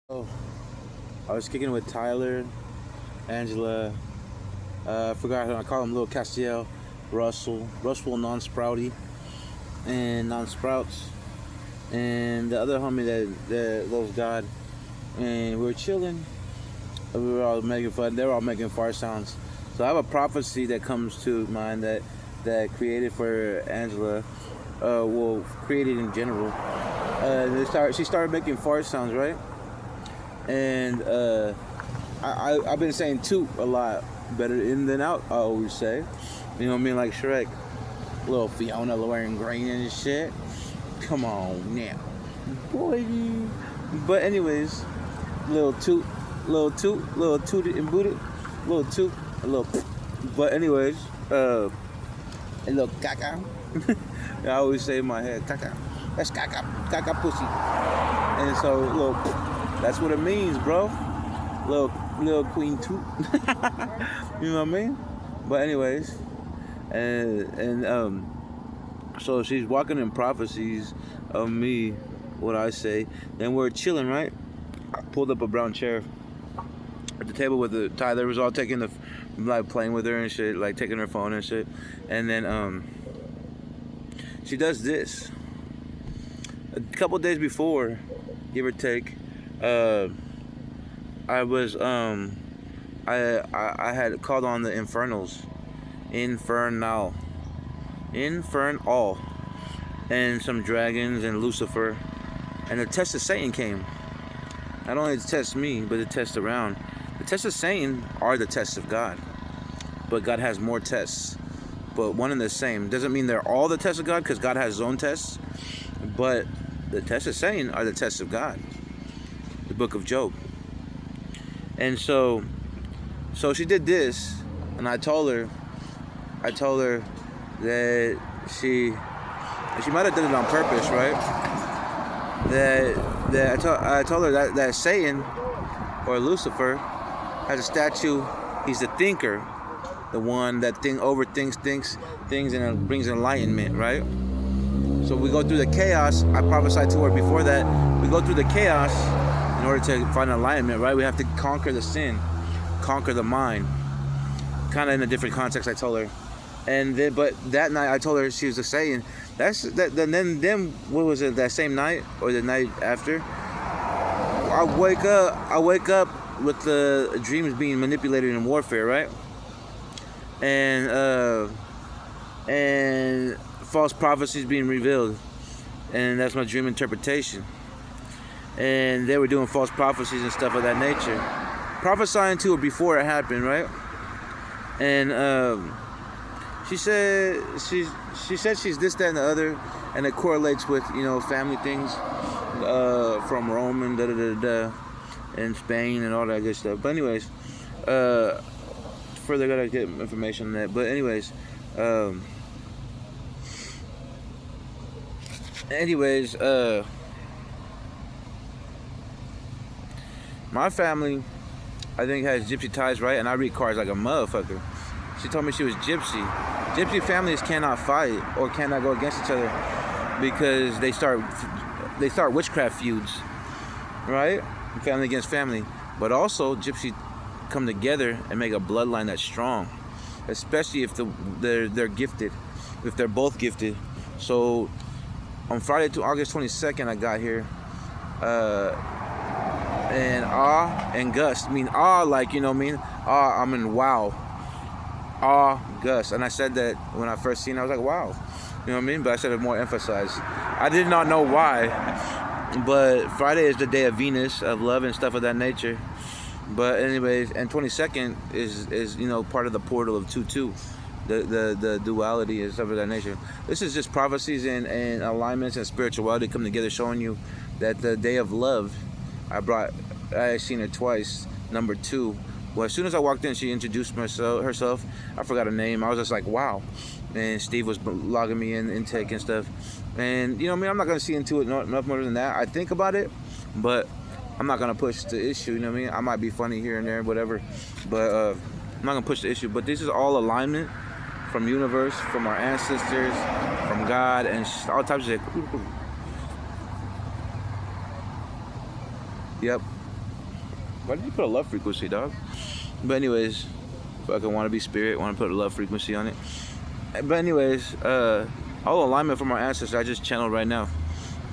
Oh, I was kicking with Tyler, Angela, I forgot how I call him, Little Castiel, Russell Non-Sprouty, and Non-Sprouts, and the other homie that loves God. And we were chilling. We were all making fun. They were all making fart sounds. So I have a prophecy that comes to mind that created for Angela, well, created in general. She started making fart sounds, right? And I've been saying toot a lot, better in than out, I always say. You know what I mean? Like Shrek, little Fiona wearing green and shit. Come on now, boy. But anyways, little toot, little tooted and booted, little toot, a little. But anyways, a little caca. I always say in my head, caca. That's caca pussy. And so little. That's what it means, bro. Little queen toot. You know what I mean? But anyways, and so she's walking in prophecies of me, what I say. Then we're chilling, right? I pulled up a brown chair at the table with the Tyler was all taking the like playing with her and shit, like taking her phone and shit. And then she does this. A couple days before, give or take. I was I had called on the infernal, and some dragons and Lucifer, and the test of Satan came. Not only to test me, but to test around. The tests of Satan are the tests of God, but God has more tests. But one and the same doesn't mean they're all the tests of God, because God has his own tests. But the tests of Satan are the tests of God. The book of Job. And so she did this, and I told her that she might have done it on purpose, right? I told her that Satan or Lucifer has a statue. He's the thinker, the one that overthinks things and it brings enlightenment, right? So we go through the chaos. I prophesied to her before that. We go through the chaos in order to find alignment, right? We have to conquer the sin, conquer the mind. Kind of in a different context, I told her. And then, but that night, I told her she was saying, then what was it? That same night or the night after? I wake up with the dreams being manipulated in warfare, right? And false prophecies being revealed, and that's my dream interpretation. And they were doing false prophecies and stuff of that nature, prophesying to her before it happened, right? And she said she's this, that, and the other, and it correlates with family things from Rome and and Spain and all that good stuff. But anyways, further gotta get information on that. But anyways, my family, I think, has gypsy ties, right? And I read cards like a motherfucker. She told me she was gypsy. Gypsy families cannot fight or cannot go against each other because they start witchcraft feuds, right? Family against family. But also, gypsy come together and make a bloodline that's strong, especially if they're gifted, if they're both gifted. So on Friday to August 22nd, I got here. And awe and gust mean awe, like, awe, I'm in wow. Awe, gust. And I said that when I first seen it, I was like, wow. You know what I mean? But I said it more emphasized. I did not know why. But Friday is the day of Venus, of love and stuff of that nature. But anyways, and 22nd is part of the portal of 2-2. The duality and stuff of that nature. This is just prophecies and alignments and spirituality come together, showing you that the day of love, I seen her twice. Number 2. Well, as soon as I walked in, she introduced herself. I forgot her name. I was just like, wow. And Steve was logging me in intake and stuff. And I'm not gonna see into it enough more than that. I think about it, but I'm not gonna push the issue. I might be funny here and there, whatever. But I'm not gonna push the issue. But this is all alignment from universe, from our ancestors, from God, and all types of shit. Yep. Why did you put a love frequency, dog? But anyways, fucking want to be spirit, want to put a love frequency on it. But anyways, all alignment from our ancestors I just channeled right now.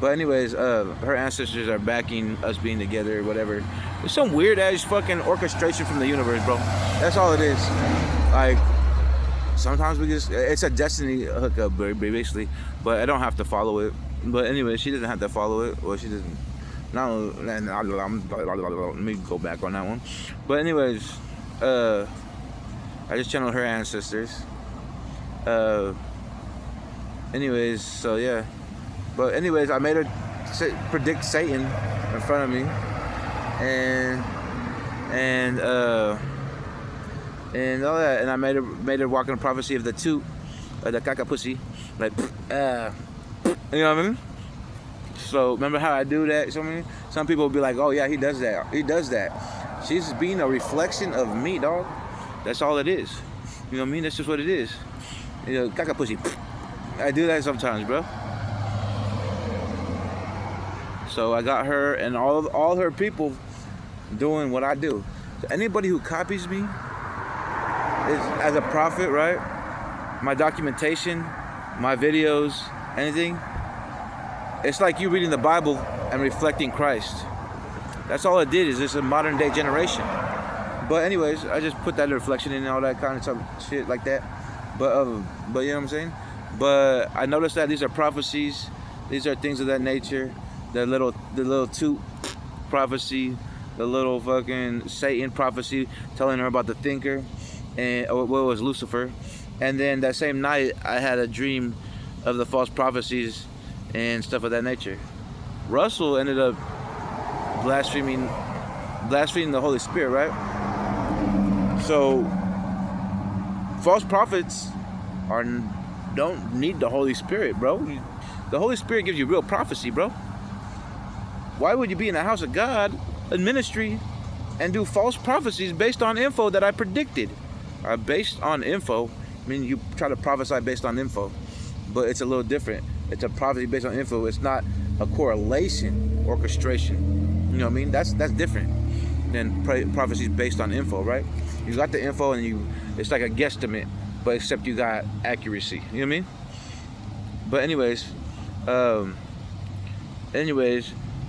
But anyways, her ancestors are backing us being together or whatever. It's some weird ass fucking orchestration from the universe, bro. That's all it is. Like, sometimes it's a destiny hookup, basically. But I don't have to follow it. But anyway, she doesn't have to follow it. Well, she doesn't. No, let me go back on that one. But anyways, I just channeled her ancestors. Anyways, so yeah. But anyways, I made her predict Satan in front of me, and all that, and I made her walk in the prophecy of the toot, the caca pussy, like, you know what I mean? So remember how I do that? Some people will be like, oh yeah, he does that. She's being a reflection of me, dog. That's all it is. You know what I mean? That's just what it is. You know, caca pussy. I do that sometimes, bro. So I got her and all her people doing what I do. So anybody who copies me is as a prophet, right? My documentation, my videos, anything. It's like you reading the Bible and reflecting Christ. That's all it did. Is this a modern day generation? But anyways, I just put that reflection in and all that kind of shit like that. But you know what I'm saying? But I noticed that these are prophecies. These are things of that nature. The little toot prophecy, the little fucking Satan prophecy telling her about the thinker, and what was Lucifer. And then that same night I had a dream of the false prophecies and stuff of that nature. Russell ended up blaspheming the Holy Spirit, right? So false prophets don't need the Holy Spirit, bro. The Holy Spirit gives you real prophecy, bro. Why would you be in the house of God, a ministry, and do false prophecies based on info that I predicted? Based on info, I mean, you try to prophesy based on info, but it's a little different. It's a prophecy based on info. It's not a correlation, orchestration. You know what I mean? That's different than prophecies based on info, right? You got the info and it's like a guesstimate, but except you got accuracy. You know what I mean? But anyways,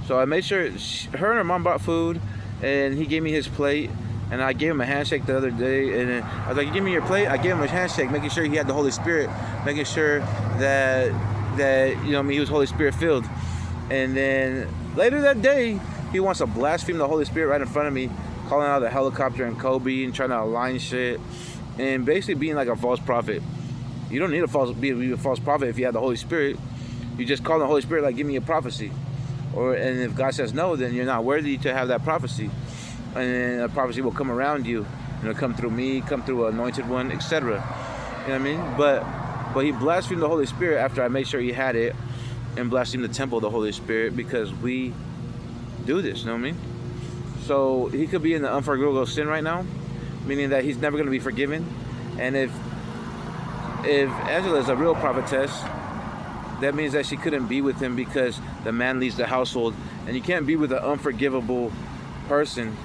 so I made sure her and her mom bought food, and he gave me his plate, and I gave him a handshake the other day, and then I was like, you give me your plate? I gave him a handshake, making sure he had the Holy Spirit, making sure that you know, he was Holy Spirit filled. And then later that day, he wants to blaspheme the Holy Spirit right in front of me, calling out the helicopter and Kobe and trying to align shit, and basically being like a false prophet. You don't need be a false prophet if you have the Holy Spirit. You just call the Holy Spirit, like, give me a prophecy. And if God says no, then you're not worthy to have that prophecy. And then a prophecy will come around you. It'll come through me, come through an anointed one, etc. You know what I mean? But he blasphemed the Holy Spirit after I made sure he had it, and blasphemed the temple of the Holy Spirit, because we do this, you know what I mean? So he could be in the unforgivable sin right now, meaning that he's never going to be forgiven. And if Angela is a real prophetess, that means that she couldn't be with him because the man leaves the household. And you can't be with an unforgivable person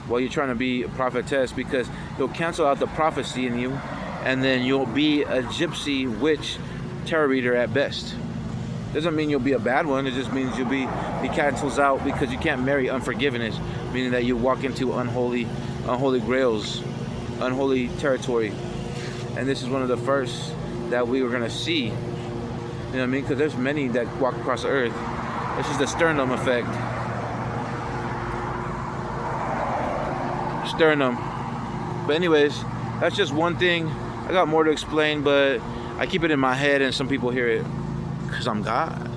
while you're trying to be a prophetess, because he'll cancel out the prophecy in you, and then you'll be a gypsy witch tarot reader at best. Doesn't mean you'll be a bad one. It just means he cancels out, because you can't marry unforgiveness, meaning that you walk into unholy grails, unholy territory. And this is one of the first that we were going to see. You know what I mean? Because there's many that walk across the earth. This is the sternum effect. Sternum. But anyways, that's just one thing. I got more to explain, but I keep it in my head and some people hear it because I'm God.